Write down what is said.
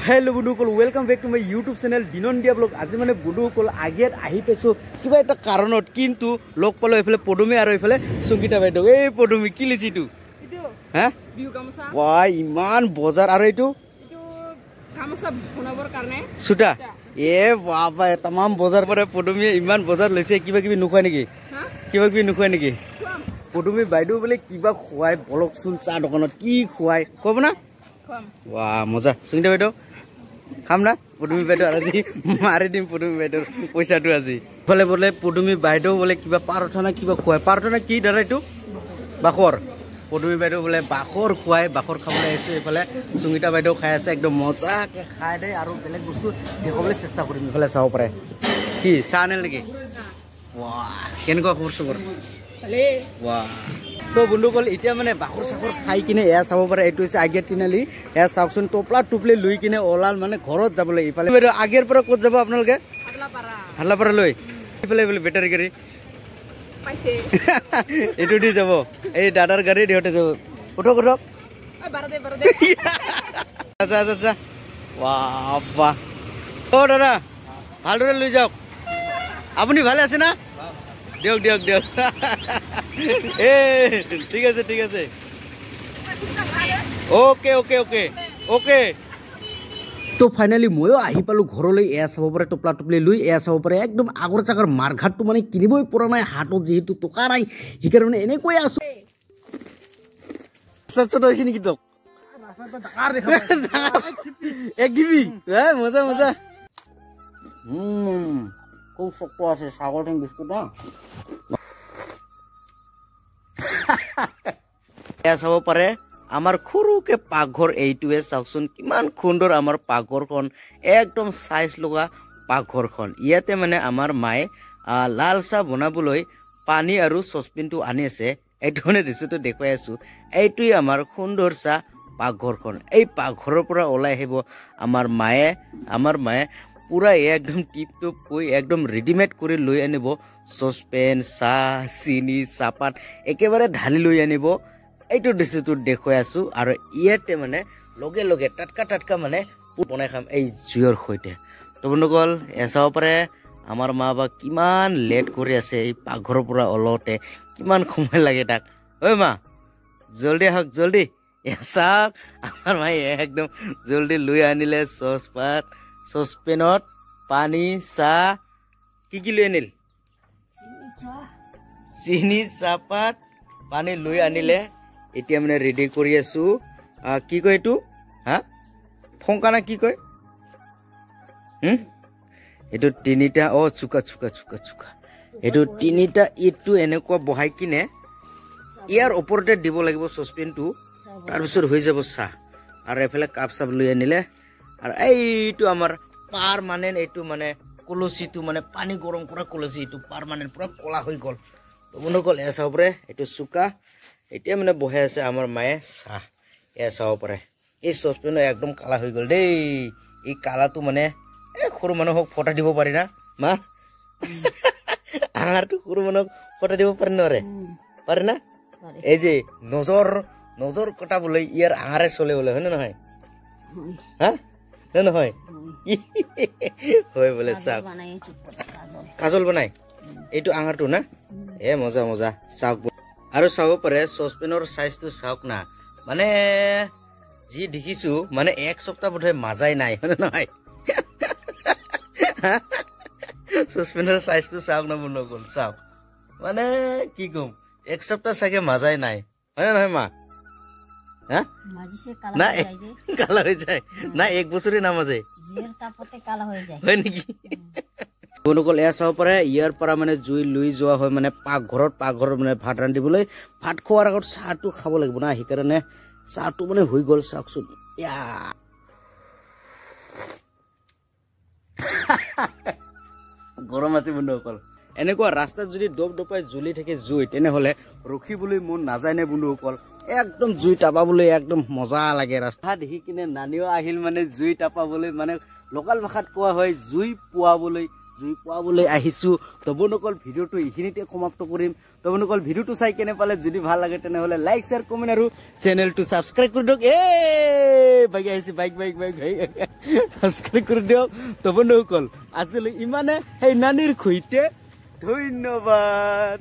Hello बंधुकल welcome back to my YouTube channel दिनंदिया blog आज माने बंधुकल आगे आহি পাইছো কিবা এটা কাৰণত কিন্তু লগ পালো এফালে পদুমি আৰু এফালে সংগীতা বাইদেউ এই পদুমি কি লিছি তু ইটো হ্যাঁ বিহু গামছা ওয়াই ইমান বজাৰ আৰু ইটো গামছা বনাবৰ কাৰণে সুটা এ বাবা तमाम বজাৰ পৰে পদুমি ইমান বজাৰ লৈছে কিবা কিবি নুখুৱাই নেকি কিবা কিবি নুখুৱাই নেকি পদুমি বাইদেউ বলে কিবা খুৱাই বলক চুল চা দোকানত কি খুৱাই কব না वाह मजा सुनिता बैठो खाम ना पदुमी बैठो आज मारि दिम पदुमी बैठो पैसा तो आज बोले बोले पदुमी बैठो बोले किबा पारथना किबा खुवाय पारथना की दादा इटु बाखर पदुमी बैठो बोले बाखर खुवाय बाखर खाबले आइसो एफाले सुनिता बैठो खाय আছে एकदम मजा के खाय दे आरो बेलेग बस्तु देखबले चेष्टा करिम एफाले चाव पारे की सानेल नेকি वाह केनका खबर सबर ভালে वाह तो बंधुकल इतना माने बाखर साखर खाई किने एया चाब पारे एटु হৈছে আগেৰ তিনালি এয়া চাওকচোন টপলা টুপলি লৈ কিনে ওলাল মানে ঘৰত যাবলৈ ইফালে আগেৰ পৰা ক'ত যাব আপোনালোকে হাল্লাপাৰা লৈ ইফালে ইফালে বেটাৰী গাড়ী পাইছে এটু দি যাব এই দাদাৰ গাড়ী দিহতে যাব উঠক উঠক ওই বাৰদে আচ্ছা আচ্ছা আচ্ছা বাহ বাহ ও দাদা ভালদৰে লৈ যাওক আপুনি ভালে আছে না দিয়ক দিয়ক দিয়ক ए ठीक है ओके ओके ओके ओके तो फाइनली मयो आহি পালো ঘৰলৈ এয়া চাব পাৰে টপলা টপলি লৈ এয়া চাব পাৰে একদম আগৰ চাকৰ মাৰঘাটটো মানে কিনিবই পৰা নাই হাটত যেহেতু টকা নাই হিকাৰণে এনে কৈ আছো সচ্চত হৈছে নেকি তো ৰাস্তাত ডাকাৰ দেখা এক দিবি মজা মজা খুব শক্ত আছে সাগৰ ঠেং বিস্কুট না চাব পাৰে আমাৰ খুৰুকে পাকঘৰ এইটোৱে চাওকচোন কিমান সুন্দৰ আমাৰ পাকঘৰখন একদম সাইজ লগা পাকঘৰখন ইয়াতে মানে আমাৰ মায়ে লাল চাহ বনাবলৈ পানী আৰু সসপেনটো আনি আছে এইটো মানে দৃশ্যটো দেখুৱাই আছো এইটোই আমাৰ সুন্দৰ চাহ পাকঘৰখন এই পাকঘৰৰ পৰা ওলাই আহিব আমাৰ মায়ে পুরা একদম টিপ টপ কই একদম রেডিমেড করে লৈ আনিব সসপেন চাহ চিনি চাপাত একেবারে ঢালি লৈ আনিব এইটো দৃশ্যটো দেখুৱাই আছো আৰু ইয়াতে মানে লগে লগে টাটকা মানে বনাই খাম এই জুইৰ সৈতে তো বন্ধুকল এচাব পাৰে আমাৰ মা বা কিমান লেট কৰি আছে এই পাকঘৰৰ পৰা ওলতে কিমান সময় লাগে তাক ঐ মা জলদি আহক জলদি এচাক আমাৰ মায়ে একদম জলদি লৈ আনিলে সসপাত সসপেনত পানী চাহ কি লৈ আনিল চিনি চাপাত পানী লৈ আনিলে এতিয়া মানে ৰেডি কৰি আছো কি কয় এইটো হা ফংকানা কি কয় এইটো তিনিটা চুকা এইটো তিনিটা ইটটো এনেকুৱা বহাই কিনে ইয়াৰ ওপৰতে দিব লাগিব সসপেনটো তাৰপিছত হৈ যাব চাহ আৰু এফালে কাপ চাপ লৈ আনিলে আর এইটো আমার পারমানেন্ট এইটো মানে কলসিটো মানে পানি গরম করা কলসি এইটো পারমানেন্ট পুরা কলা হয়ে গল তো মনে কল এ চাব পারে এইটো চুকা এতিয়া মানে বহে আছে আমার মায়ে চাহ এ চাব পারে এই সসপেন একদম কালা হয়ে গল দেই এই কালাটো মানে সৰু মানুহক ফটা দিব পাৰি না মা আঙাৰটো সৰু মানুহক ফটা দিব পাৰি নৰে পাৰি না এই যে নজৰ কটাবলৈ ইয়াৰ আঙাৰে চলে বলে হয় না নহয় হা নহয় হয় বলে চাওক কাজল বনাই এইটো আঙাৰটো না এ মজা মজা চাওক আৰু চাব পাৰে সসপেনৰ সাইজটো চাওক না মানে যি দেখিছো মানে এক সপ্তাহ বোধহয় মাজাই নাই হয় নহয় সসপেনৰ সাইজটো চাওক না বন্ধ গল চাওক মানে কি কম এক সপ্তাহ চাগে মাজাই নাই হয় নহয় মা না কালা হয়ে যায় না এক বছরে না মাঝে হয় নাকি বন্ধুকল এয়া চাব পাৰে ইয়াৰ পৰা মানে জুই লৈ যোৱা হয় মানে পাকঘৰত মানে ভাত ৰান্ধিবলৈ ভাত খোৱাৰ আগত চাহটো খাব লাগিব না সেইকাৰণে চাহটো মানে হৈ গল চাওকচোন গৰম আছে বন্ধুসকল এনেকুৱা ৰাস্তাত যদি দপ দপাই জ্বলি থাকে জুই তেনেহলে ৰখিবলৈ মন নাযায় নে বন্ধুসকল একদম জুই টাপাবলৈ একদম মজা লাগে ৰাস্তা দেখি কিনে নানিও আহিল মানে জুই টাপাবলৈ মানে লোকাল ভাষাত কোৱা হয় জুই পোৱাবলৈ জুই পোৱাবলৈ আহিছোঁ তবনকল ভিডিঅ'টো এইখিনিতে সমাপ্ত কৰিম তবনকল ভিডিঅ'টো চাই কেনে পালে যদি ভাল লাগে তেনেহ'লে লাইক শ্বেয়াৰ কমেণ্ট আৰু চেনেলটো ছাবস্ক্ৰাইব কৰি দিয়ক বাগি আহিছে বাইক ছাবস্ক্ৰাইব কৰি দিয়ক তবনকল আজিলৈ ইমানে সেই নানীৰ সৈতে ধন্যবাদ।